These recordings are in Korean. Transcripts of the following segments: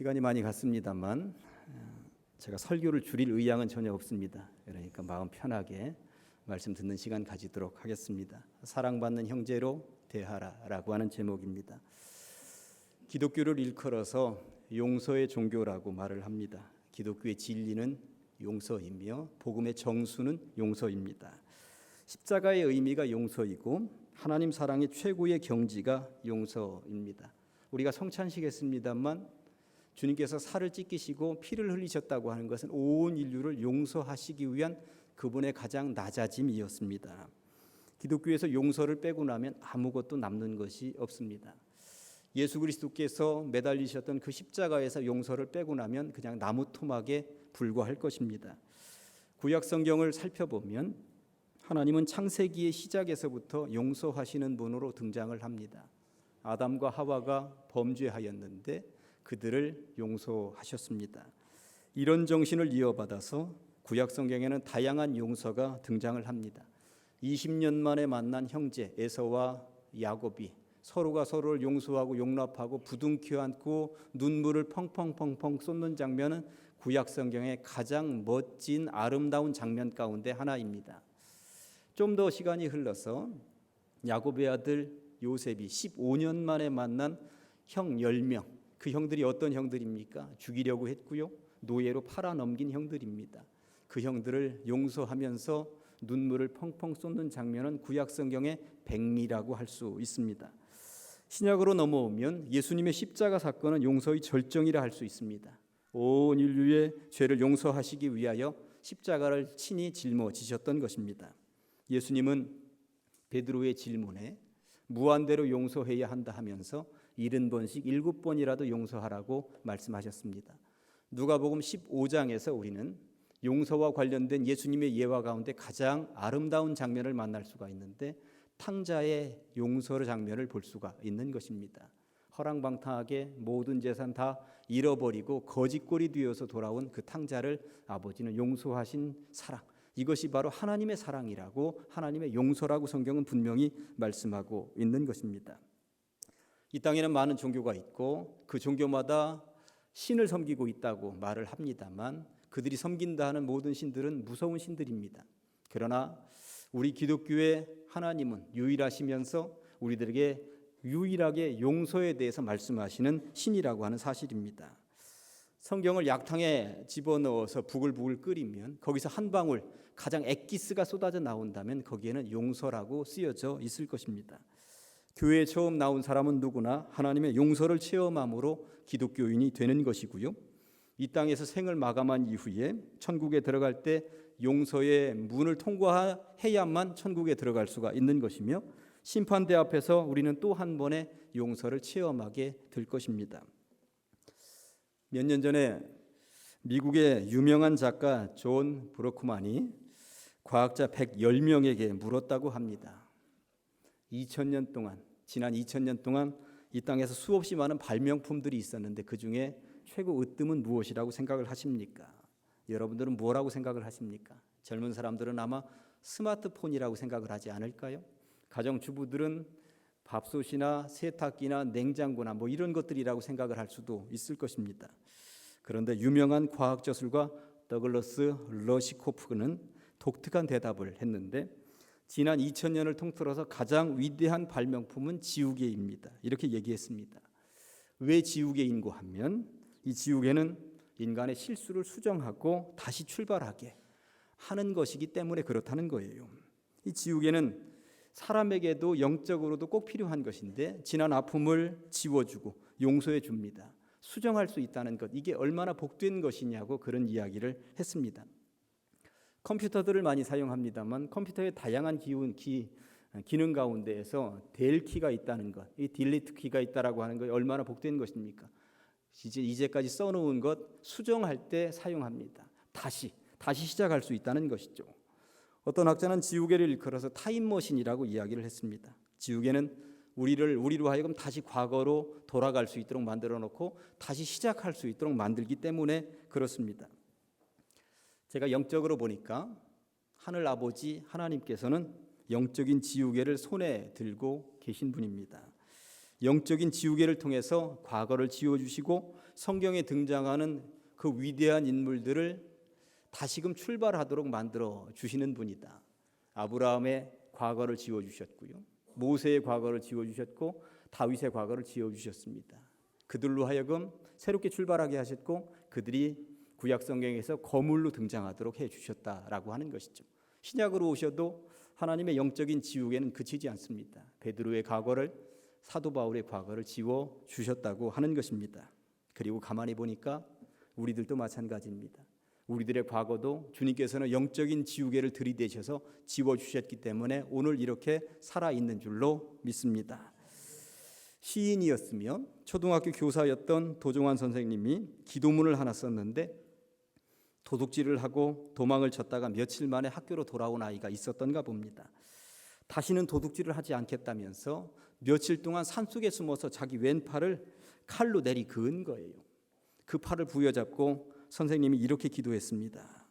시간이 많이 갔습니다만 제가 설교를 줄일 의향은 전혀 없습니다. 그러니까 마음 편하게 말씀 듣는 시간 가지도록 하겠습니다. 사랑받는 형제로 대하라라고 하는 제목입니다. 기독교를 일컬어서 용서의 종교라고 말을 합니다. 기독교의 진리는 용서이며 복음의 정수는 용서입니다. 십자가의 의미가 용서이고 하나님 사랑의 최고의 경지가 용서입니다. 우리가 성찬식 했습니다만 주님께서 살을 찢기시고 피를 흘리셨다고 하는 것은 온 인류를 용서하시기 위한 그분의 가장 낮아짐이었습니다. 기독교에서 용서를 빼고 나면 아무것도 남는 것이 없습니다. 예수 그리스도께서 매달리셨던 그 십자가에서 용서를 빼고 나면 그냥 나무 토막에 불과할 것입니다. 구약 성경을 살펴보면 하나님은 창세기의 시작에서부터 용서하시는 분으로 등장을 합니다. 아담과 하와가 범죄하였는데 그들을 용서하셨습니다. 이런 정신을 이어받아서 구약 성경에는 다양한 용서가 등장을 합니다. 20년 만에 만난 형제 에서와 야곱이 서로가 서로를 용서하고 용납하고 부둥켜 안고 눈물을 펑펑펑펑 쏟는 장면은 구약 성경의 가장 멋진 아름다운 장면 가운데 하나입니다. 좀 더 시간이 흘러서 야곱의 아들 요셉이 15년 만에 만난 형 10명, 그 형들이 어떤 형들입니까? 죽이려고 했고요, 노예로 팔아넘긴 형들입니다. 그 형들을 용서하면서 눈물을 펑펑 쏟는 장면은 구약 성경의 백미라고 할 수 있습니다. 신약으로 넘어오면 예수님의 십자가 사건은 용서의 절정이라 할 수 있습니다. 온 인류의 죄를 용서하시기 위하여 십자가를 친히 짊어지셨던 것입니다. 예수님은 베드로의 질문에 무한대로 용서해야 한다 하면서 70번씩 7번이라도 용서하라고 말씀하셨습니다. 누가복음 15장에서 우리는 용서와 관련된 예수님의 예화 가운데 가장 아름다운 장면을 만날 수가 있는데 탕자의 용서 장면을 볼 수가 있는 것입니다. 허랑방탕하게 모든 재산 다 잃어버리고 거짓골이 되어서 돌아온 그 탕자를 아버지는 용서하신 사랑, 이것이 바로 하나님의 사랑이라고, 하나님의 용서라고 성경은 분명히 말씀하고 있는 것입니다. 이 땅에는 많은 종교가 있고 그 종교마다 신을 섬기고 있다고 말을 합니다만 그들이 섬긴다 하는 모든 신들은 무서운 신들입니다. 그러나 우리 기독교의 하나님은 유일하시면서 우리들에게 유일하게 용서에 대해서 말씀하시는 신이라고 하는 사실입니다. 성경을 약탕에 집어넣어서 부글부글 끓이면 거기서 한 방울 가장 엑기스가 쏟아져 나온다면 거기에는 용서라고 쓰여져 있을 것입니다. 교회에 처음 나온 사람은 누구나 하나님의 용서를 체험함으로 기독교인이 되는 것이고요, 이 땅에서 생을 마감한 이후에 천국에 들어갈 때 용서의 문을 통과해야만 천국에 들어갈 수가 있는 것이며 심판대 앞에서 우리는 또 한 번의 용서를 체험하게 될 것입니다. 몇 년 전에 미국의 유명한 작가 존 브로크만이 과학자 110명에게 물었다고 합니다. 2000년 동안, 지난 2000년 동안 이 땅에서 수없이 많은 발명품들이 있었는데 그 중에 최고 으뜸은 무엇이라고 생각을 하십니까? 여러분들은 뭐라고 생각을 하십니까? 젊은 사람들은 아마 스마트폰이라고 생각을 하지 않을까요? 가정주부들은 밥솥이나 세탁기나 냉장고나 뭐 이런 것들이라고 생각을 할 수도 있을 것입니다. 그런데 유명한 과학 저술가 더글러스 러시코프는 독특한 대답을 했는데 지난 2000년을 통틀어서 가장 위대한 발명품은 지우개입니다. 이렇게 얘기했습니다. 왜 지우개인고 하면 이 지우개는 인간의 실수를 수정하고 다시 출발하게 하는 것이기 때문에 그렇다는 거예요. 이 지우개는 사람에게도 영적으로도 꼭 필요한 것인데 지난 아픔을 지워주고 용서해 줍니다. 수정할 수 있다는 것, 이게 얼마나 복된 것이냐고 그런 이야기를 했습니다. 컴퓨터들을 많이 사용합니다만 컴퓨터의 다양한 기능 가운데에서 델 키가 있다는 것, 이 딜리트 키가 있다라고 하는 것 얼마나 복된 것입니까? 이제까지 써놓은 것 수정할 때 사용합니다. 다시 시작할 수 있다는 것이죠. 어떤 학자는 지우개를 일컬어서 타임머신이라고 이야기를 했습니다. 지우개는 우리로 하여금 다시 과거로 돌아갈 수 있도록 만들어 놓고 다시 시작할 수 있도록 만들기 때문에 그렇습니다. 제가 영적으로 보니까 하늘 아버지 하나님께서는 영적인 지우개를 손에 들고 계신 분입니다. 영적인 지우개를 통해서 과거를 지워주시고 성경에 등장하는 그 위대한 인물들을 다시금 출발하도록 만들어 주시는 분이다. 아브라함의 과거를 지워주셨고요, 모세의 과거를 지워주셨고, 다윗의 과거를 지워주셨습니다. 그들로 하여금 새롭게 출발하게 하셨고, 그들이 구약 성경에서 거물로 등장하도록 해주셨다라고 하는 것이죠. 신약으로 오셔도 하나님의 영적인 지우개는 그치지 않습니다. 베드로의 과거를, 사도 바울의 과거를 지워주셨다고 하는 것입니다. 그리고 가만히 보니까 우리들도 마찬가지입니다. 우리들의 과거도 주님께서는 영적인 지우개를 들이대셔서 지워주셨기 때문에 오늘 이렇게 살아있는 줄로 믿습니다. 시인이었으며 초등학교 교사였던 도종환 선생님이 기도문을 하나 썼는데, 도둑질을 하고 도망을 쳤다가 며칠 만에 학교로 돌아온 아이가 있었던가 봅니다. 다시는 도둑질을 하지 않겠다면서 며칠 동안 산속에 숨어서 자기 왼팔을 칼로 내리 그은 거예요. 그 팔을 부여잡고 선생님이 이렇게 기도했습니다.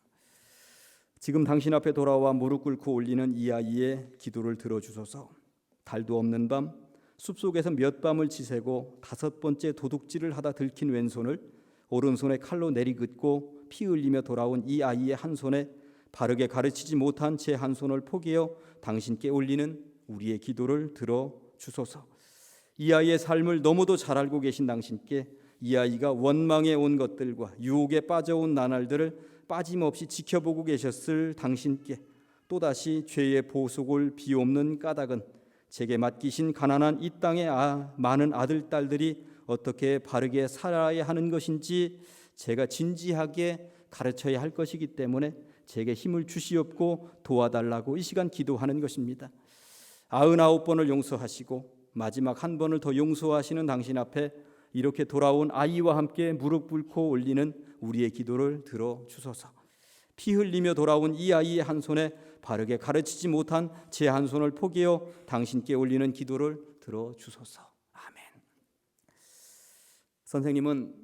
지금 당신 앞에 돌아와 무릎 꿇고 올리는 이 아이의 기도를 들어주소서. 달도 없는 밤 숲속에서 몇 밤을 지새고 5번째 도둑질을 하다 들킨 왼손을 오른손에 칼로 내리긋고 피 흘리며 돌아온 이 아이의 한 손에 바르게 가르치지 못한 제 한 손을 포기하여 당신께 올리는 우리의 기도를 들어주소서. 이 아이의 삶을 너무도 잘 알고 계신 당신께 이 아이가 원망해 온 것들과 유혹에 빠져온 나날들을 빠짐없이 지켜보고 계셨을 당신께 또다시 죄의 보속을 비옵는 까닭은 제게 맡기신 가난한 이 땅의 많은 아들, 딸들이 어떻게 바르게 살아야 하는 것인지 제가 진지하게 가르쳐야 할 것이기 때문에 제게 힘을 주시옵고 도와달라고 이 시간 기도하는 것입니다. 99번을 용서하시고 마지막 한 번을 더 용서하시는 당신 앞에 이렇게 돌아온 아이와 함께 무릎 꿇고 올리는 우리의 기도를 들어주소서. 피 흘리며 돌아온 이 아이의 한 손에 바르게 가르치지 못한 제 한 손을 포기하여 당신께 올리는 기도를 들어주소서. 아멘. 선생님은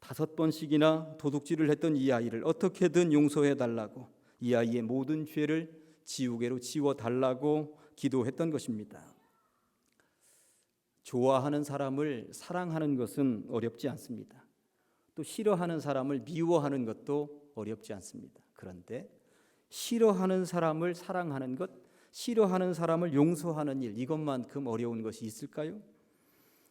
5번씩이나 도둑질을 했던 이 아이를 어떻게든 용서해달라고, 이 아이의 모든 죄를 지우개로 지워달라고 기도했던 것입니다. 좋아하는 사람을 사랑하는 것은 어렵지 않습니다. 또 싫어하는 사람을 미워하는 것도 어렵지 않습니다. 그런데 싫어하는 사람을 사랑하는 것, 싫어하는 사람을 용서하는 일, 이것만큼 어려운 것이 있을까요?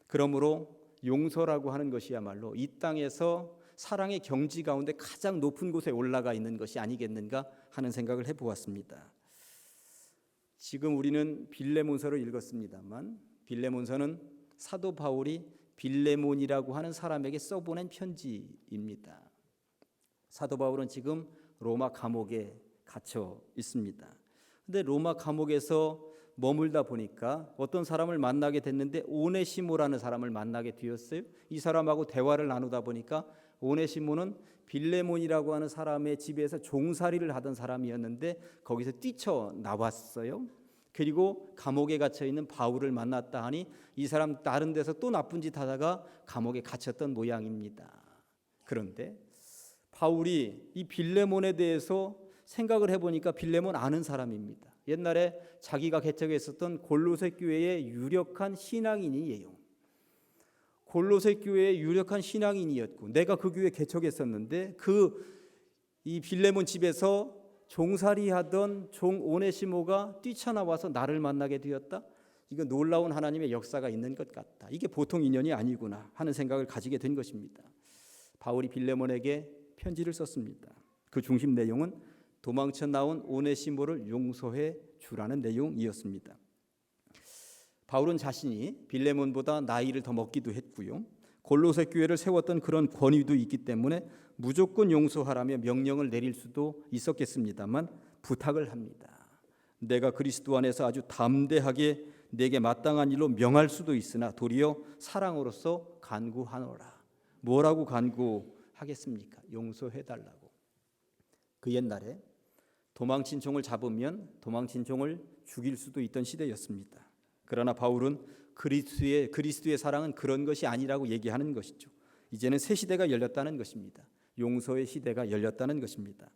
그러므로 용서라고 하는 것이야말로 이 땅에서 사랑의 경지 가운데 가장 높은 곳에 올라가 있는 것이 아니겠는가 하는 생각을 해보았습니다. 지금 우리는 빌레몬서를 읽었습니다만, 빌레몬서는 사도 바울이 빌레몬이라고 하는 사람에게 써보낸 편지입니다. 사도 바울은 지금 로마 감옥에 갇혀 있습니다. 근데 로마 감옥에서 머물다 보니까 어떤 사람을 만나게 됐는데 오네시모라는 사람을 만나게 되었어요. 이 사람하고 대화를 나누다 보니까 오네시모는 빌레몬이라고 하는 사람의 집에서 종살이를 하던 사람이었는데 거기서 뛰쳐나왔어요. 그리고 감옥에 갇혀 있는 바울을 만났다 하니 이 사람 다른 데서 또 나쁜 짓 하다가 감옥에 갇혔던 모양입니다. 그런데 바울이 이 빌레몬에 대해서 생각을 해보니까 빌레몬 아는 사람입니다. 옛날에 자기가 개척했었던 골로새 교회의 유력한 신앙인이에요. 골로새 교회의 유력한 신앙인이었고 내가 그 교회 개척했었는데 이 빌레몬 집에서 종살이하던 종 오네시모가 뛰쳐나와서 나를 만나게 되었다. 이거 놀라운 하나님의 역사가 있는 것 같다. 이게 보통 인연이 아니구나 하는 생각을 가지게 된 것입니다. 바울이 빌레몬에게 편지를 썼습니다. 그 중심 내용은 도망쳐 나온 오네시모를 용서해 주라는 내용이었습니다. 바울은 자신이 빌레몬보다 나이를 더 먹기도 했고요, 골로새 교회를 세웠던 그런 권위도 있기 때문에 무조건 용서하라며 명령을 내릴 수도 있었겠습니다만 부탁을 합니다. 내가 그리스도 안에서 아주 담대하게 내게 마땅한 일로 명할 수도 있으나 도리어 사랑으로서 간구하노라. 뭐라고 간구하겠습니까? 용서해달라고. 그 옛날에 도망친 종을 잡으면 도망친 종을 죽일 수도 있던 시대였습니다. 그러나 바울은 그리스도의 사랑은 그런 것이 아니라고 얘기하는 것이죠. 이제는 새 시대가 열렸다는 것입니다. 용서의 시대가 열렸다는 것입니다.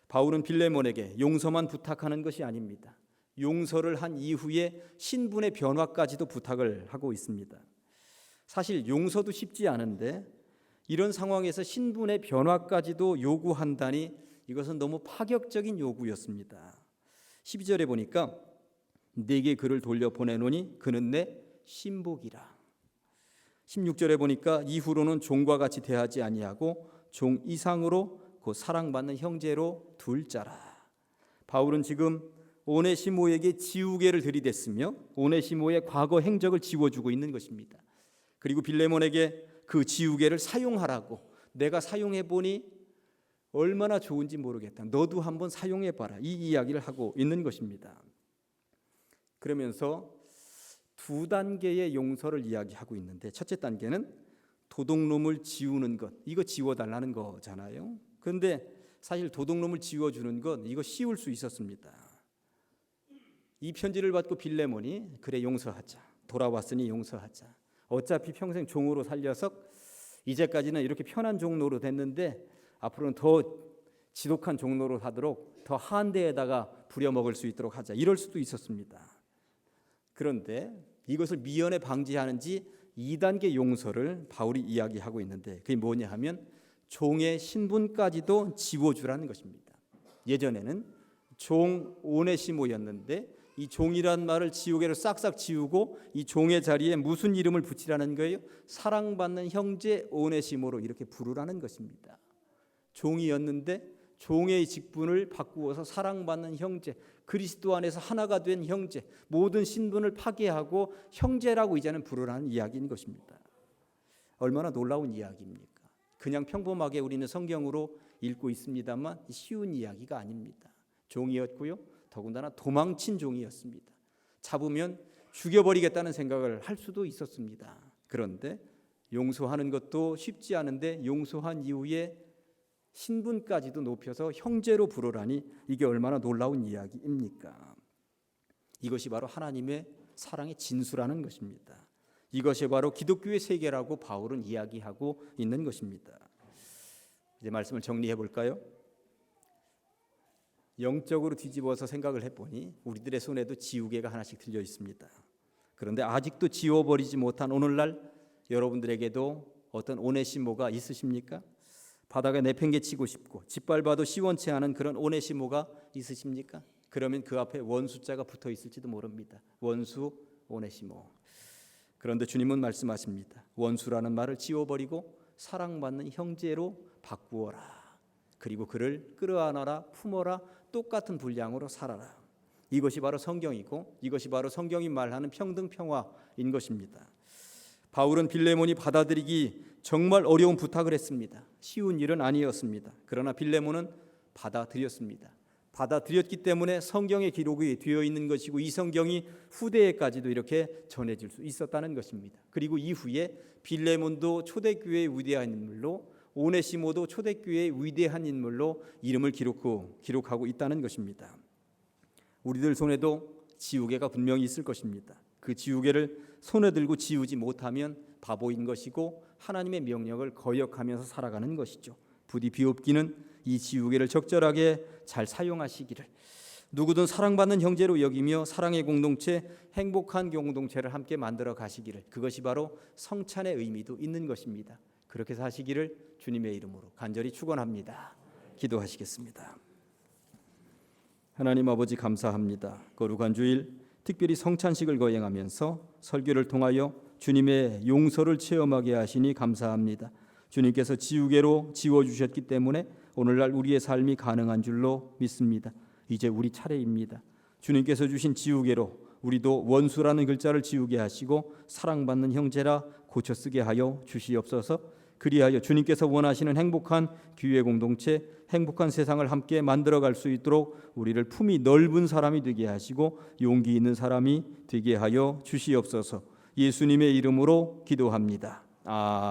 바울은 빌레몬에게 용서만 부탁하는 것이 아닙니다. 용서를 한 이후에 신분의 변화까지도 부탁을 하고 있습니다. 사실 용서도 쉽지 않은데 이런 상황에서 신분의 변화까지도 요구한다니 이것은 너무 파격적인 요구였습니다. 12절에 보니까 내게 그를 돌려보내노니 그는 내 신복이라. 16절에 보니까 이후로는 종과 같이 대하지 아니하고 종 이상으로 그 사랑받는 형제로 둘 자라. 바울은 지금 오네시모에게 지우개를 들이댔으며 오네시모의 과거 행적을 지워주고 있는 것입니다. 그리고 빌레몬에게 그 지우개를 사용하라고, 내가 사용해보니 얼마나 좋은지 모르겠다, 너도 한번 사용해봐라, 이 이야기를 하고 있는 것입니다. 그러면서 두 단계의 용서를 이야기하고 있는데, 첫째 단계는 도둑놈을 지우는 것, 이거 지워달라는 거잖아요. 그런데 사실 도둑놈을 지워주는 건 이거 쉬울 수 있었습니다. 이 편지를 받고 빌레몬이 그래 용서하자, 돌아왔으니 용서하자, 어차피 평생 종으로 살려서 이제까지는 이렇게 편한 종로로 됐는데 앞으로는 더 지독한 종로로 하도록 더 한대에다가 부려먹을 수 있도록 하자, 이럴 수도 있었습니다. 그런데 이것을 미연에 방지하는지 2단계 용서를 바울이 이야기하고 있는데, 그게 뭐냐 하면 종의 신분까지도 지워주라는 것입니다. 예전에는 종 오네시모였는데 이 종이란 말을 지우개로 싹싹 지우고 이 종의 자리에 무슨 이름을 붙이라는 거예요? 사랑받는 형제 오네시모로 이렇게 부르라는 것입니다. 종이었는데 종의 직분을 바꾸어서 사랑받는 형제, 그리스도 안에서 하나가 된 형제, 모든 신분을 파괴하고 형제라고 이제는 부르라는 이야기인 것입니다. 얼마나 놀라운 이야기입니까? 그냥 평범하게 우리는 성경으로 읽고 있습니다만 쉬운 이야기가 아닙니다. 종이었고요, 더군다나 도망친 종이었습니다. 잡으면 죽여버리겠다는 생각을 할 수도 있었습니다. 그런데 용서하는 것도 쉽지 않은데 용서한 이후에 신분까지도 높여서 형제로 부르라니 이게 얼마나 놀라운 이야기입니까? 이것이 바로 하나님의 사랑의 진수라는 것입니다. 이것이 바로 기독교의 세계라고 바울은 이야기하고 있는 것입니다. 이제 말씀을 정리해 볼까요? 영적으로 뒤집어서 생각을 해보니 우리들의 손에도 지우개가 하나씩 들려 있습니다. 그런데 아직도 지워버리지 못한 오늘날 여러분들에게도 어떤 오네시모가 있으십니까? 바닥에 내팽개치고 싶고 짓밟아도 시원치 않은 그런 오네시모가 있으십니까? 그러면 그 앞에 원수자가 붙어 있을지도 모릅니다. 원수 오네시모. 그런데 주님은 말씀하십니다. 원수라는 말을 지워버리고 사랑받는 형제로 바꾸어라. 그리고 그를 끌어안아라, 품어라, 똑같은 분량으로 살아라. 이것이 바로 성경이고 이것이 바로 성경이 말하는 평등 평화인 것입니다. 바울은 빌레몬이 받아들이기 정말 어려운 부탁을 했습니다. 쉬운 일은 아니었습니다. 그러나 빌레몬은 받아들였습니다. 받아들였기 때문에 성경의 기록이 되어 있는 것이고 이 성경이 후대에까지도 이렇게 전해질 수 있었다는 것입니다. 그리고 이후에 빌레몬도 초대교회의 위대한 인물로, 오네시모도 초대교회의 위대한 인물로 이름을 기록하고 있다는 것입니다. 우리들 손에도 지우개가 분명히 있을 것입니다. 그 지우개를 손에 들고 지우지 못하면 바보인 것이고 하나님의 명령을 거역하면서 살아가는 것이죠. 부디 비옵기는 이 지우개를 적절하게 잘 사용하시기를, 누구든 사랑받는 형제로 여기며 사랑의 공동체, 행복한 공동체를 함께 만들어 가시기를, 그것이 바로 성찬의 의미도 있는 것입니다. 그렇게 사시기를 주님의 이름으로 간절히 축원합니다. 기도하시겠습니다. 하나님 아버지 감사합니다. 거룩한 주일 특별히 성찬식을 거행하면서 설교를 통하여 주님의 용서를 체험하게 하시니 감사합니다. 주님께서 지우개로 지워주셨기 때문에 오늘날 우리의 삶이 가능한 줄로 믿습니다. 이제 우리 차례입니다. 주님께서 주신 지우개로 우리도 원수라는 글자를 지우게 하시고 사랑받는 형제라 고쳐 쓰게 하여 주시옵소서. 그리하여 주님께서 원하시는 행복한 교회 공동체, 행복한 세상을 함께 만들어갈 수 있도록 우리를 품이 넓은 사람이 되게 하시고 용기 있는 사람이 되게 하여 주시옵소서. 예수님의 이름으로 기도합니다. 아멘.